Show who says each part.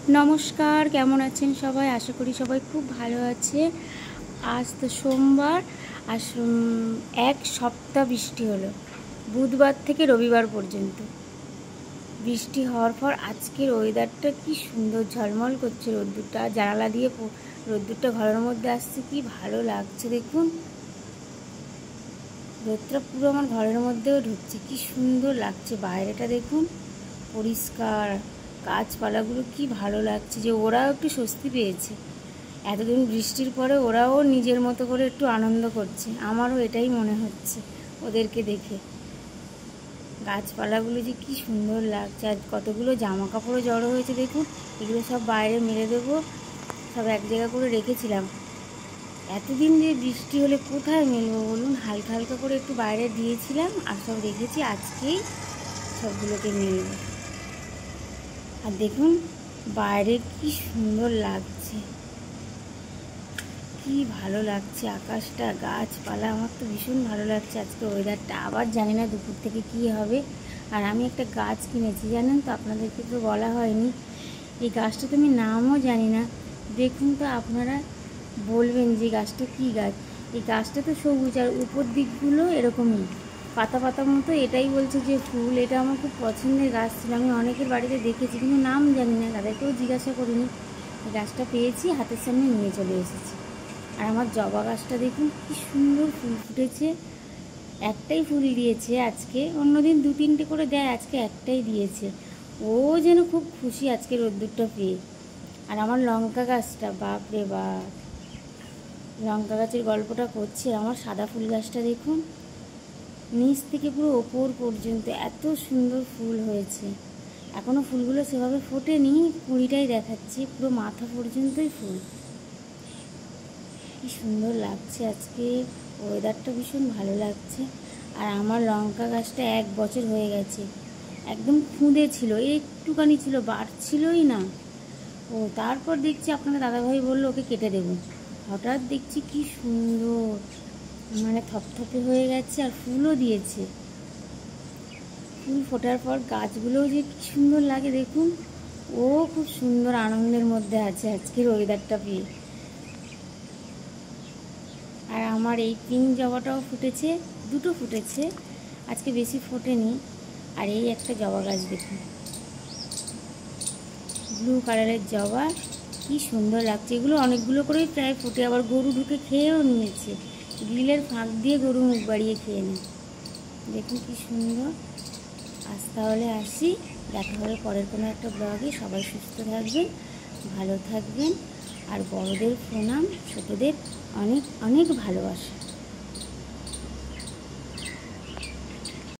Speaker 1: নমস্কার, কেমন আছেন সবাই? আশা করি সবাই খুব ভালো আছে। আজ তো সোমবার, আর এক সপ্তাহ বৃষ্টি হলো, বুধবার থেকে রবিবার পর্যন্ত বৃষ্টি হওয়ার পর আজকের ওয়েদারটা কি সুন্দর, ঝলমল করছে রোদ্দুরটা। জানালা দিয়ে রোদ্দুরটা ঘরের মধ্যে আসছে, কি ভালো লাগছে দেখুন। রোদটা পুরো আমার ঘরের মধ্যেও ঢুকছে, কি সুন্দর লাগছে। বাইরেটা দেখুন পরিষ্কার, গাছপালাগুলো কি ভালো লাগছে, যে ওরাও একটু স্বস্তি পেয়েছে। এতদিন বৃষ্টির পরে ওরাও নিজের মতো করে একটু আনন্দ করছে। আমারও এটাই মনে হচ্ছে ওদেরকে দেখে। গাছপালাগুলো যে কি সুন্দর লাগছে। আর কতগুলো জামা কাপড়ও জড়ো হয়েছে দেখুন, এগুলো সব বাইরে মেলে দেবো। সব এক জায়গা করে রেখেছিলাম। এতদিন যে বৃষ্টি হলে কোথায় মেলবো বলুন? হালকা হালকা করে একটু বাইরে দিয়েছিলাম, আর সব রেখেছি, আজকেই সবগুলোকে মেলবো। আর দেখুন বাইরে কি সুন্দর লাগছে, কি ভালো লাগছে আকাশটা, গাছপালা। আমার তো ভীষণ ভালো লাগছে আজকে ওয়েদারটা। আবার জানি না দুপুর থেকে কি হবে। আর আমি একটা গাছ কিনেছি, জানেন তো, আপনাদেরকে তো বলা হয়নি। এই গাছটা তো আমি নামও জানি না। দেখুন তো আপনারা বলবেন যে গাছটা কী গাছ। এই গাছটা তো সবুজ, আর উপর দিকগুলো এরকমই পাতা পাতা মতো। এটাই বলছে যে ফুল। এটা আমার খুব পছন্দের গাছ ছিল, আমি অনেকের বাড়িতে দেখেছি, কিন্তু নাম জানি না, তাদেরকেও জিজ্ঞাসা করিনি। এই গাছটা পেয়েছি, হাতের সামনে নিয়ে চলে এসেছি। আর আমার জবা গাছটা দেখুন কি সুন্দর ফুল ফুটেছে। একটাই ফুল দিয়েছে আজকে, অন্যদিন 2-3টে করে দেয়, আজকে একটাই দিয়েছে। ও যেন খুব খুশি আজকে রোদ্দুরটা পেয়ে। আর আমার লঙ্কা গাছটা, বাপরে বাপ, লঙ্কা গাছের গল্পটা করছে। আমার সাদা ফুল গাছটা দেখুন, নিচ থেকে পুরো ওপর পর্যন্ত এত সুন্দর ফুল হয়েছে। এখনও ফুলগুলো সেভাবে ফোটেনি, কুঁড়িটাই দেখাচ্ছি, পুরো মাথা পর্যন্তই ফুল। কি সুন্দর লাগছে আজকে, ওয়েদারটা ভীষণ ভালো লাগছে। আর আমার লঙ্কা গাছটা 1 বছর হয়ে গেছে, একদম খুঁদে ছিল, একটুখানি ছিল, বাড়ছিলই না। ও তারপর দেখছি আপনার দাদাভাই বললো ওকে কেটে দেবো। হঠাৎ দেখছি কি সুন্দর, মানে থপথপে হয়ে গেছে, আর ফুলও দিয়েছে। ফুল ফোটার পর গাছগুলোও যে কি সুন্দর লাগে দেখুন। ও খুব সুন্দর আনন্দের মধ্যে আছে আজকের ওয়েদারটা পেয়ে। আর আমার এই পিঙ্ক জবাটাও ফুটেছে, 2টো ফুটেছে, আজকে বেশি ফোটেনি। আর এই একটা জবা গাছ দেখুন, ব্লু কালারের জবা, কি সুন্দর লাগছে। এগুলো অনেকগুলো করেই প্রায় ফুটে, আবার গরু ঢুকে খেয়েও নিয়েছে। গ্রিলের ফাঁক দিয়ে গরু মুখ বাড়িয়ে খেয়ে নেয়। দেখুন কি সুন্দর। আজ তাহলে আসি, দেখা হবে পরের কোনো একটা ব্লগে। সবাই সুস্থ থাকবেন, ভালো থাকবেন, আর বড়দের প্রণাম, ছোটদের অনেক অনেক ভালোবাসা।